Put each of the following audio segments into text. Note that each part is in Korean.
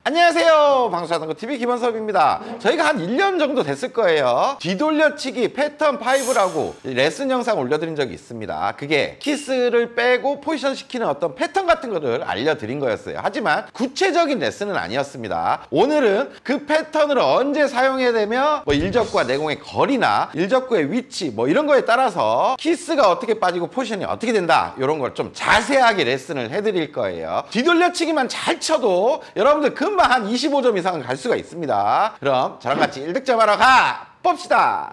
안녕하세요, 방수자전거 TV 김원섭입니다. 저희가 한 1년 정도 됐을 거예요. 뒤돌려치기 패턴 5라고 레슨 영상 올려드린 적이 있습니다. 그게 키스를 빼고 포지션 시키는 어떤 패턴 같은 거를 알려드린 거였어요. 하지만 구체적인 레슨은 아니었습니다. 오늘은 그 패턴을 언제 사용해야 되며 일적구와 내공의 거리나 일적구의 위치 이런 거에 따라서 키스가 어떻게 빠지고 포지션이 어떻게 된다, 이런 걸 좀 자세하게 레슨을 해드릴 거예요. 뒤돌려치기만 잘 쳐도 여러분들 금방 한 25점 이상은 갈 수가 있습니다. 그럼 저랑 같이 1득점 하러 가 봅시다.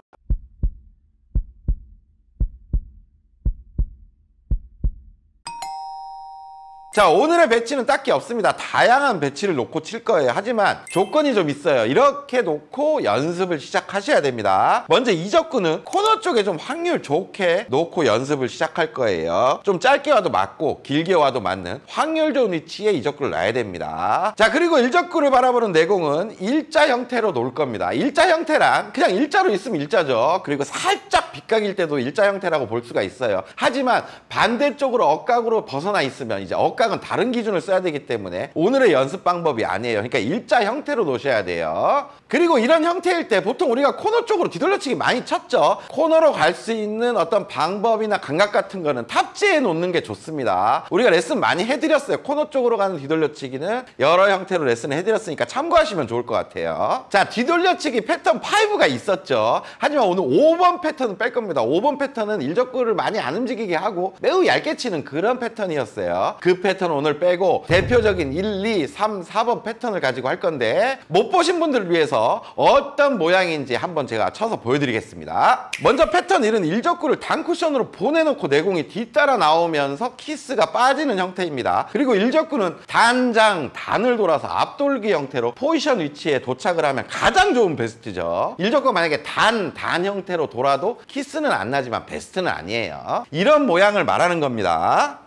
자, 오늘의 배치는 딱히 없습니다. 다양한 배치를 놓고 칠 거예요. 하지만 조건이 좀 있어요. 이렇게 놓고 연습을 시작하셔야 됩니다. 먼저 이적구는 코너 쪽에 좀 확률 좋게 놓고 연습을 시작할 거예요. 좀 짧게 와도 맞고 길게 와도 맞는 확률 좋은 위치에 이적구를 놔야 됩니다. 자, 그리고 일적구를 바라보는 내공은 일자 형태로 놓을 겁니다. 일자 형태란 그냥 일자로 있으면 일자죠. 그리고 살짝 빗각일 때도 일자 형태라고 볼 수가 있어요. 하지만 반대쪽으로 억각으로 벗어나 있으면 이제 억각은 다른 기준을 써야 되기 때문에 오늘의 연습 방법이 아니에요. 그러니까 일자 형태로 놓으셔야 돼요. 그리고 이런 형태일 때 보통 우리가 코너 쪽으로 뒤돌려치기 많이 쳤죠. 코너로 갈 수 있는 어떤 방법이나 감각 같은 거는 탑재해 놓는 게 좋습니다. 우리가 레슨 많이 해드렸어요. 코너 쪽으로 가는 뒤돌려치기는 여러 형태로 레슨을 해드렸으니까 참고하시면 좋을 것 같아요. 자, 뒤돌려치기 패턴 5가 있었죠. 하지만 오늘 5번 패턴은 뺄 겁니다. 5번 패턴은 일적구를 많이 안 움직이게 하고 매우 얇게 치는 그런 패턴이었어요. 그 패턴 오늘 빼고 대표적인 1, 2, 3, 4번 패턴을 가지고 할 건데 못 보신 분들을 위해서 어떤 모양인지 한번 제가 쳐서 보여드리겠습니다. 먼저 패턴 1은 일적구를 단 쿠션으로 보내놓고 내공이 뒤따라 나오면서 키스가 빠지는 형태입니다. 그리고 일적구는 단장, 단을 돌아서 앞돌기 형태로 포지션 위치에 도착을 하면 가장 좋은 베스트죠. 일적구가 만약에 단 형태로 돌아도 키스는 안 나지만 베스트는 아니에요. 이런 모양을 말하는 겁니다.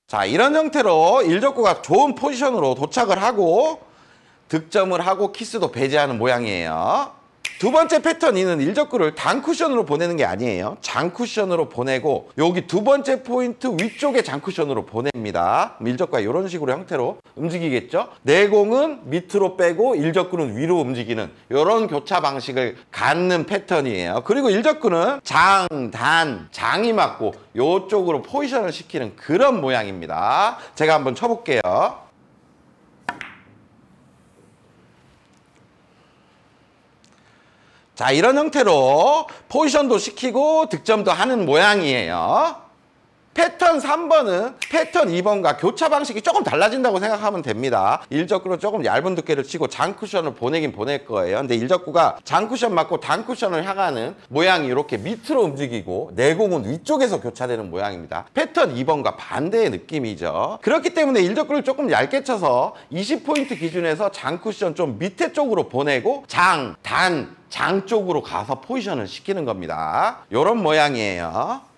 자, 이런 형태로 일적구가 좋은 포지션으로 도착을 하고 득점을 하고 키스도 배제하는 모양이에요. 두 번째 패턴 2는 일적구를 단 쿠션으로 보내는 게 아니에요. 장 쿠션으로 보내고 여기 두 번째 포인트 위쪽에 장 쿠션으로 보냅니다. 일적구가 이런 식으로 형태로 움직이겠죠. 내공은 밑으로 빼고 일적구는 위로 움직이는 이런 교차 방식을 갖는 패턴이에요. 그리고 일적구는 장, 단, 장이 맞고 이쪽으로 포지션을 시키는 그런 모양입니다. 제가 한번 쳐볼게요. 자, 이런 형태로 포지션도 시키고 득점도 하는 모양이에요. 패턴 3번은 패턴 2번과 교차 방식이 조금 달라진다고 생각하면 됩니다. 일적구로 조금 얇은 두께를 치고 장 쿠션을 보내긴 보낼 거예요. 근데 일적구가 장 쿠션 맞고 단 쿠션을 향하는 모양이 이렇게 밑으로 움직이고 내공은 위쪽에서 교차되는 모양입니다. 패턴 2번과 반대의 느낌이죠. 그렇기 때문에 일적구를 조금 얇게 쳐서 20포인트 기준에서 장 쿠션 좀 밑에 쪽으로 보내고 장, 단, 장 쪽으로 가서 포지션을 시키는 겁니다. 이런 모양이에요.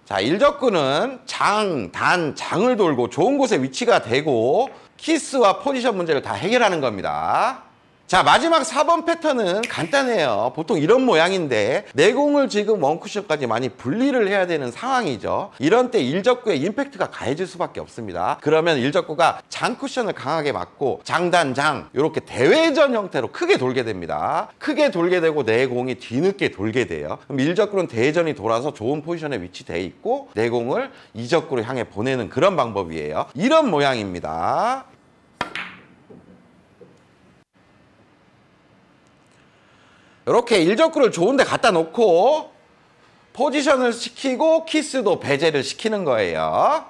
자, 일적구는 장, 단, 장을 돌고 좋은 곳에 위치가 되고 키스와 포지션 문제를 다 해결하는 겁니다. 자, 마지막 4번 패턴은 간단해요. 보통 이런 모양인데 내공을 지금 원쿠션까지 많이 분리를 해야 되는 상황이죠. 이런 때 일적구의 임팩트가 가해질 수밖에 없습니다. 그러면 일적구가 장 쿠션을 강하게 맞고 장단장 이렇게 대회전 형태로 크게 돌게 됩니다. 크게 돌게 되고 내공이 뒤늦게 돌게 돼요. 그럼 일적구는 대회전이 돌아서 좋은 포지션에 위치돼 있고 내공을 이적구로 향해 보내는 그런 방법이에요. 이런 모양입니다. 이렇게 일적구를 좋은 데 갖다 놓고 포지션을 시키고 키스도 배제를 시키는 거예요.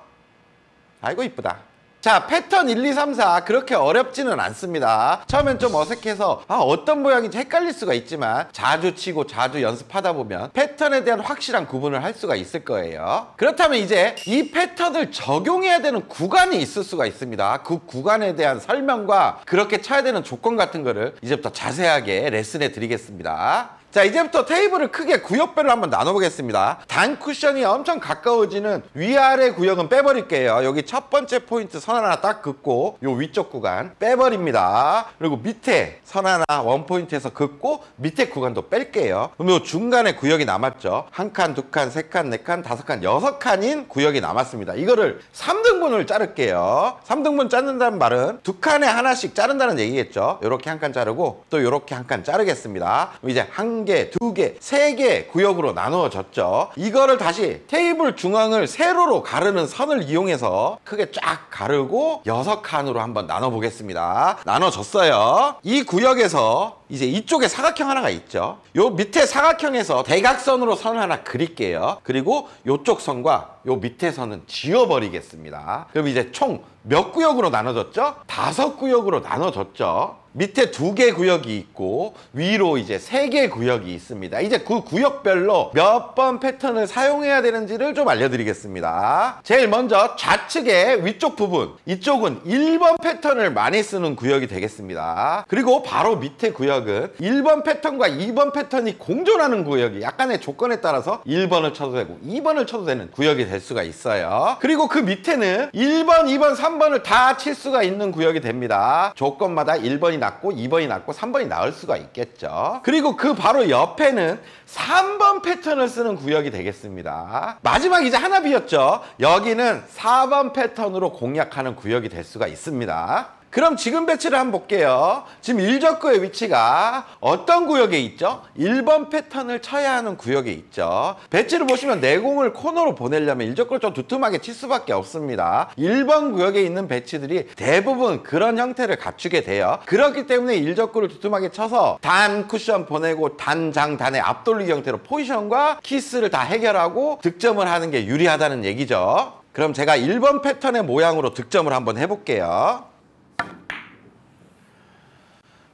아이고 이쁘다. 자, 패턴 1, 2, 3, 4 그렇게 어렵지는 않습니다. 처음엔 좀 어색해서 어떤 모양인지 헷갈릴 수가 있지만 자주 치고 자주 연습하다 보면 패턴에 대한 확실한 구분을 할 수가 있을 거예요. 그렇다면 이제 이 패턴을 적용해야 되는 구간이 있을 수가 있습니다. 그 구간에 대한 설명과 그렇게 쳐야 되는 조건 같은 거를 이제부터 자세하게 레슨해 드리겠습니다. 자, 이제부터 테이블을 크게 구역별로 한번 나눠보겠습니다. 단 쿠션이 엄청 가까워지는 위아래 구역은 빼버릴게요. 여기 첫 번째 포인트 선 하나 딱 긋고 요 위쪽 구간 빼버립니다. 그리고 밑에 선 하나 원 포인트에서 긋고 밑에 구간도 뺄게요. 그럼 요 중간에 구역이 남았죠. 한 칸, 두 칸, 세 칸, 네 칸, 다섯 칸, 여섯 칸인 구역이 남았습니다. 이거를 3등분을 자를게요. 3등분 자른다는 말은 두 칸에 하나씩 자른다는 얘기겠죠. 요렇게 한 칸 자르고 또 요렇게 한 칸 자르겠습니다. 이제 한 개, 두 개, 세 개 구역으로 나누어졌죠. 이거를 다시 테이블 중앙을 세로로 가르는 선을 이용해서 크게 쫙 가르고 6칸으로 한번 나눠보겠습니다. 나눠졌어요. 이 구역에서 이제 이쪽에 사각형 하나가 있죠. 요 밑에 사각형에서 대각선으로 선 하나 그릴게요. 그리고 요쪽 선과 요 밑에 선은 지워버리겠습니다. 그럼 이제 총 몇 구역으로 나눠졌죠? 5구역으로 나눠졌죠. 밑에 2개 구역이 있고 위로 이제 3개 구역이 있습니다. 이제 그 구역별로 몇 번 패턴을 사용해야 되는지를 좀 알려드리겠습니다. 제일 먼저 좌측의 위쪽 부분, 이쪽은 1번 패턴을 많이 쓰는 구역이 되겠습니다. 그리고 바로 밑에 구역은 1번 패턴과 2번 패턴이 공존하는 구역이 약간의 조건에 따라서 1번을 쳐도 되고 2번을 쳐도 되는 구역이 될 수가 있어요. 그리고 그 밑에는 1번, 2번, 3번을 다 칠 수가 있는 구역이 됩니다. 조건마다 1번이 낮고 2번이 낮고 3번이 나을 수가 있겠죠. 그리고 그 바로 옆에는 3번 패턴을 쓰는 구역이 되겠습니다. 마지막 이제 하나 비었죠. 여기는 4번 패턴으로 공략하는 구역이 될 수가 있습니다. 그럼 지금 배치를 한번 볼게요. 지금 일적구의 위치가 어떤 구역에 있죠? 1번 패턴을 쳐야 하는 구역에 있죠. 배치를 보시면 내공을 코너로 보내려면 일적구를 좀 두툼하게 칠 수밖에 없습니다. 1번 구역에 있는 배치들이 대부분 그런 형태를 갖추게 돼요. 그렇기 때문에 일적구를 두툼하게 쳐서 단 쿠션 보내고 단장, 단의 앞돌리기 형태로 포지션과 키스를 다 해결하고 득점을 하는 게 유리하다는 얘기죠. 그럼 제가 1번 패턴의 모양으로 득점을 한번 해볼게요.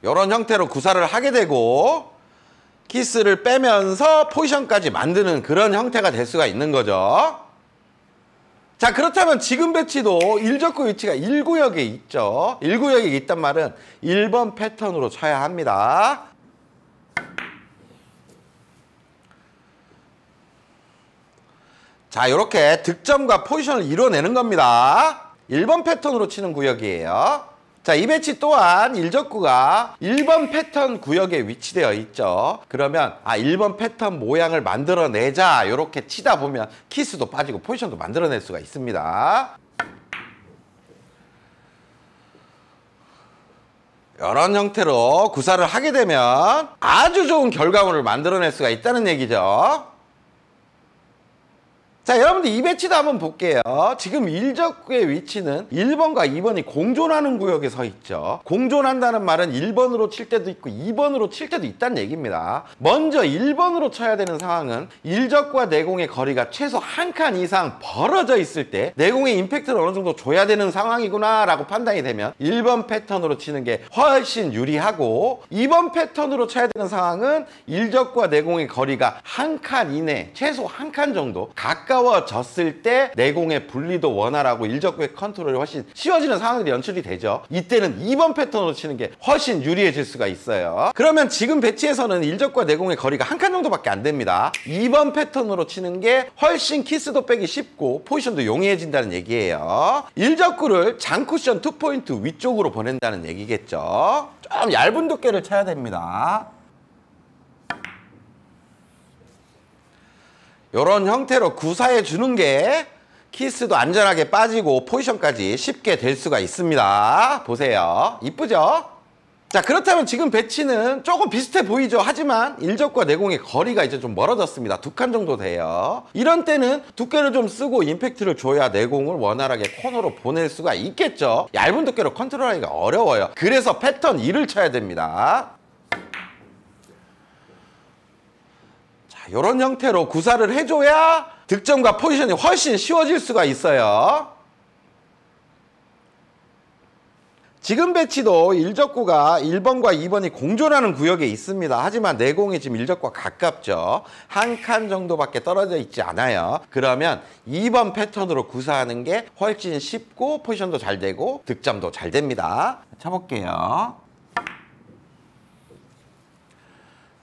이런 형태로 구사를 하게 되고 키스를 빼면서 포지션까지 만드는 그런 형태가 될 수가 있는 거죠. 자, 그렇다면 지금 배치도 일적구 위치가 1구역에 있죠. 1구역에 있단 말은 1번 패턴으로 쳐야 합니다. 자, 이렇게 득점과 포지션을 이뤄내는 겁니다. 1번 패턴으로 치는 구역이에요. 자, 이 배치 또한 일적구가 1번 패턴 구역에 위치되어 있죠. 그러면 1번 패턴 모양을 만들어내자 이렇게 치다 보면 키스도 빠지고 포지션도 만들어낼 수가 있습니다. 이런 형태로 구사를 하게 되면 아주 좋은 결과물을 만들어낼 수가 있다는 얘기죠. 자, 여러분들 이 배치도 한번 볼게요. 지금 일적구의 위치는 1번과 2번이 공존하는 구역에 서 있죠. 공존한다는 말은 1번으로 칠 때도 있고 2번으로 칠 때도 있다는 얘기입니다. 먼저 1번으로 쳐야 되는 상황은 일적구와 내공의 거리가 최소 한 칸 이상 벌어져 있을 때 내공의 임팩트를 어느 정도 줘야 되는 상황이구나 라고 판단이 되면 1번 패턴으로 치는 게 훨씬 유리하고 2번 패턴으로 쳐야 되는 상황은 일적구와 내공의 거리가 한 칸 이내, 최소 한 칸 정도 가까워졌을 때 내공의 분리도 원활하고 일적구의 컨트롤이 훨씬 쉬워지는 상황들이 연출이 되죠. 이때는 2번 패턴으로 치는 게 훨씬 유리해질 수가 있어요. 그러면 지금 배치에서는 일적구와 내공의 거리가 한 칸 정도밖에 안 됩니다. 2번 패턴으로 치는 게 훨씬 키스도 빼기 쉽고 포지션도 용이해진다는 얘기예요. 일적구를 장쿠션 2포인트 위쪽으로 보낸다는 얘기겠죠. 좀 얇은 두께를 쳐야 됩니다. 이런 형태로 구사해 주는 게 키스도 안전하게 빠지고 포지션까지 쉽게 될 수가 있습니다. 보세요. 이쁘죠? 자, 그렇다면 지금 배치는 조금 비슷해 보이죠? 하지만 일적과 내공의 거리가 이제 좀 멀어졌습니다. 2칸 정도 돼요. 이런 때는 두께를 좀 쓰고 임팩트를 줘야 내공을 원활하게 코너로 보낼 수가 있겠죠. 얇은 두께로 컨트롤하기가 어려워요. 그래서 패턴 2를 쳐야 됩니다. 이런 형태로 구사를 해줘야 득점과 포지션이 훨씬 쉬워질 수가 있어요. 지금 배치도 일적구가 1번과 2번이 공존하는 구역에 있습니다. 하지만 내공이 지금 일적구와 가깝죠. 한 칸 정도밖에 떨어져 있지 않아요. 그러면 2번 패턴으로 구사하는 게 훨씬 쉽고 포지션도 잘 되고 득점도 잘 됩니다. 쳐볼게요.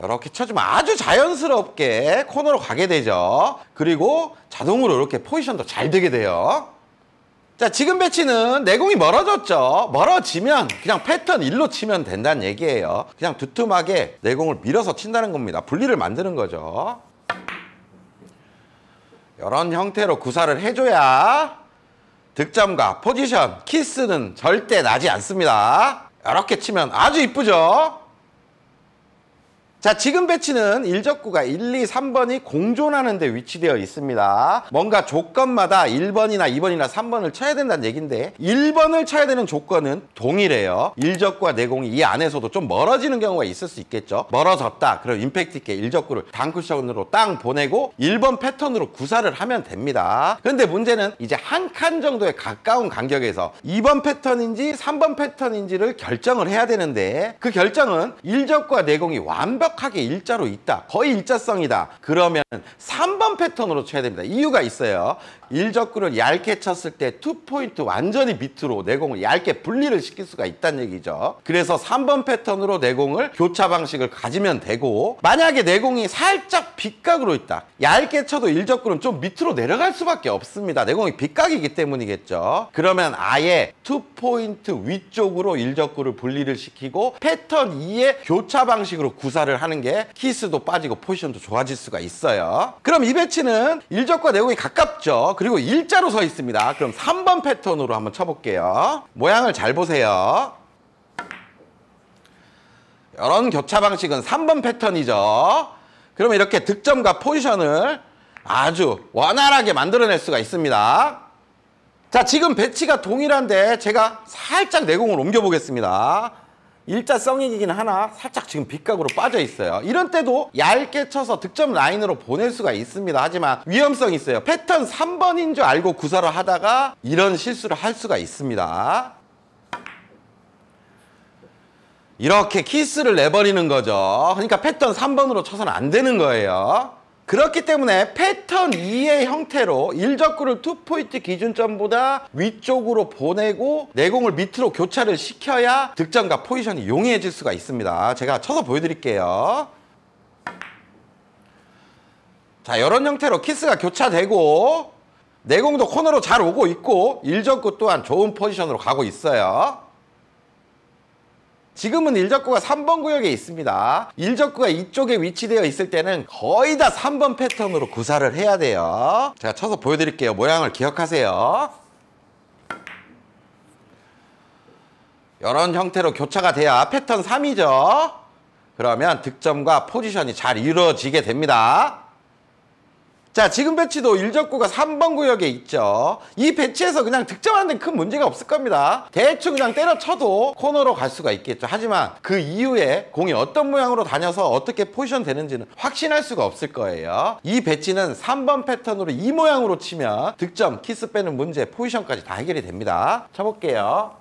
이렇게 쳐주면 아주 자연스럽게 코너로 가게 되죠. 그리고 자동으로 이렇게 포지션도 잘 되게 돼요. 자, 지금 배치는 내공이 멀어졌죠. 멀어지면 그냥 패턴 1로 치면 된다는 얘기예요. 그냥 두툼하게 내공을 밀어서 친다는 겁니다. 분리를 만드는 거죠. 이런 형태로 구사를 해줘야 득점과 포지션, 키스는 절대 나지 않습니다. 이렇게 치면 아주 이쁘죠. 자, 지금 배치는 일적구가 1, 2, 3번이 공존하는 데 위치되어 있습니다. 뭔가 조건마다 1번이나 2번이나 3번을 쳐야 된다는 얘기인데 1번을 쳐야 되는 조건은 동일해요. 일적구와 내공이 이 안에서도 좀 멀어지는 경우가 있을 수 있겠죠. 멀어졌다. 그럼 임팩트 있게 일적구를 단쿠션으로 땅 보내고 1번 패턴으로 구사를 하면 됩니다. 그런데 문제는 이제 한 칸 정도에 가까운 간격에서 2번 패턴인지 3번 패턴인지를 결정을 해야 되는데 그 결정은 일적구와 내공이 완벽하게 일자로 있다. 거의 일자성이다. 그러면 3번 패턴으로 쳐야 됩니다. 이유가 있어요. 일적구를 얇게 쳤을 때 2포인트 완전히 밑으로 내공을 얇게 분리를 시킬 수가 있다는 얘기죠. 그래서 3번 패턴으로 내공을 교차 방식을 가지면 되고 만약에 내공이 살짝 빗각으로 있다. 얇게 쳐도 일적구는 좀 밑으로 내려갈 수밖에 없습니다. 내공이 빗각이기 때문이겠죠. 그러면 아예 2포인트 위쪽으로 일적구를 분리를 시키고 패턴 2의 교차 방식으로 구사를 하는 게 키스도 빠지고 포지션도 좋아질 수가 있어요. 그럼 이 배치는 일적과 내공이 가깝죠. 그리고 일자로 서 있습니다. 그럼 3번 패턴으로 한번 쳐볼게요. 모양을 잘 보세요. 이런 교차 방식은 3번 패턴이죠. 그러면 이렇게 득점과 포지션을 아주 원활하게 만들어낼 수가 있습니다. 자, 지금 배치가 동일한데 제가 살짝 내공을 옮겨보겠습니다. 일자성이긴 하나 살짝 지금 빗각으로 빠져 있어요. 이런 때도 얇게 쳐서 득점 라인으로 보낼 수가 있습니다. 하지만 위험성이 있어요. 패턴 3번인 줄 알고 구사를 하다가 이런 실수를 할 수가 있습니다. 이렇게 키스를 내버리는 거죠. 그러니까 패턴 3번으로 쳐서는 안 되는 거예요. 그렇기 때문에 패턴 2의 형태로 일적구를 2포인트 기준점보다 위쪽으로 보내고 내공을 밑으로 교차를 시켜야 득점과 포지션이 용이해질 수가 있습니다. 제가 쳐서 보여드릴게요. 자, 이런 형태로 키스가 교차되고 내공도 코너로 잘 오고 있고 일적구 또한 좋은 포지션으로 가고 있어요. 지금은 일적구가 3번 구역에 있습니다. 일적구가 이쪽에 위치되어 있을 때는 거의 다 3번 패턴으로 구사를 해야 돼요. 제가 쳐서 보여드릴게요. 모양을 기억하세요. 이런 형태로 교차가 돼야 패턴 3이죠. 그러면 득점과 포지션이 잘 이루어지게 됩니다. 자, 지금 배치도 일적구가 3번 구역에 있죠. 이 배치에서 그냥 득점하는 데 큰 문제가 없을 겁니다. 대충 그냥 때려쳐도 코너로 갈 수가 있겠죠. 하지만 그 이후에 공이 어떤 모양으로 다녀서 어떻게 포지션 되는지는 확신할 수가 없을 거예요. 이 배치는 3번 패턴으로 이 모양으로 치면 득점, 키스 빼는 문제, 포지션까지 다 해결이 됩니다. 쳐볼게요.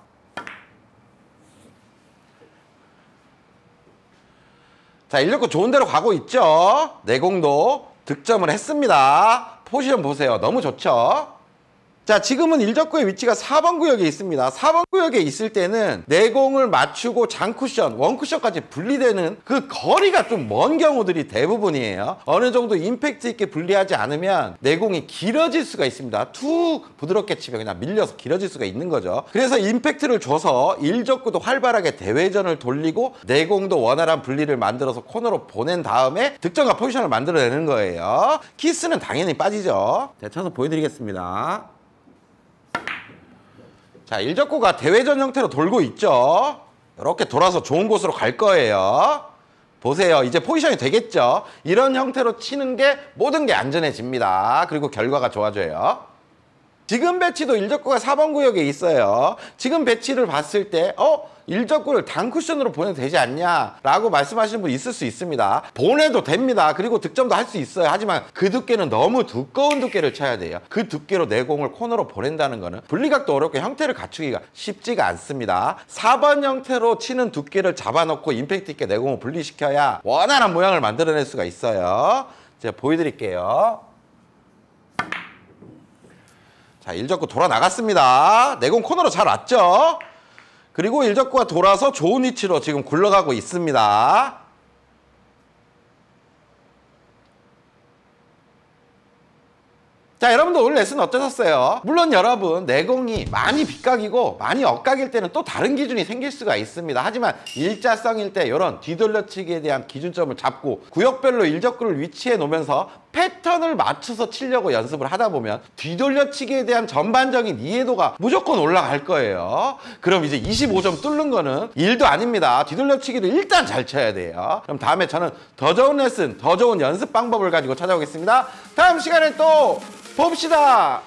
자, 일적구 좋은 데로 가고 있죠. 내공도 득점을 했습니다. 포지션 보세요. 너무 좋죠? 자, 지금은 일적구의 위치가 4번 구역에 있습니다. 4번 구역에 있을 때는 내공을 맞추고 장쿠션, 원쿠션까지 분리되는 그 거리가 좀 먼 경우들이 대부분이에요. 어느 정도 임팩트 있게 분리하지 않으면 내공이 길어질 수가 있습니다. 툭 부드럽게 치면 그냥 밀려서 길어질 수가 있는 거죠. 그래서 임팩트를 줘서 일적구도 활발하게 대회전을 돌리고 내공도 원활한 분리를 만들어서 코너로 보낸 다음에 득점과 포지션을 만들어내는 거예요. 키스는 당연히 빠지죠. 제가 쳐서 보여드리겠습니다. 자, 일적구가 대회전 형태로 돌고 있죠. 이렇게 돌아서 좋은 곳으로 갈 거예요. 보세요. 이제 포지션이 되겠죠. 이런 형태로 치는 게 모든 게 안전해집니다. 그리고 결과가 좋아져요. 지금 배치도 일적구가 4번 구역에 있어요. 지금 배치를 봤을 때 일적구를 단쿠션으로 보내도 되지 않냐 라고 말씀하시는 분 있을 수 있습니다. 보내도 됩니다. 그리고 득점도 할 수 있어요. 하지만 그 두께는 너무 두꺼운 두께를 쳐야 돼요. 그 두께로 내공을 코너로 보낸다는 거는 분리각도 어렵고 형태를 갖추기가 쉽지가 않습니다. 4번 형태로 치는 두께를 잡아놓고 임팩트 있게 내공을 분리시켜야 원활한 모양을 만들어낼 수가 있어요. 제가 보여드릴게요. 자, 일적구 돌아 나갔습니다. 내공 코너로 잘 왔죠? 그리고 일적구가 돌아서 좋은 위치로 지금 굴러가고 있습니다. 자, 여러분들 오늘 레슨 어떠셨어요? 물론 여러분 내공이 많이 빗각이고 많이 엇각일 때는 또 다른 기준이 생길 수가 있습니다. 하지만 일자성일 때 이런 뒤돌려치기에 대한 기준점을 잡고 구역별로 일적구를 위치해 놓으면서 패턴을 맞춰서 치려고 연습을 하다 보면 뒤돌려치기에 대한 전반적인 이해도가 무조건 올라갈 거예요. 그럼 이제 25점 뚫는 거는 일도 아닙니다. 뒤돌려치기를 일단 잘 쳐야 돼요. 그럼 다음에 저는 더 좋은 레슨, 더 좋은 연습 방법을 가지고 찾아오겠습니다. 다음 시간에 또 봅시다.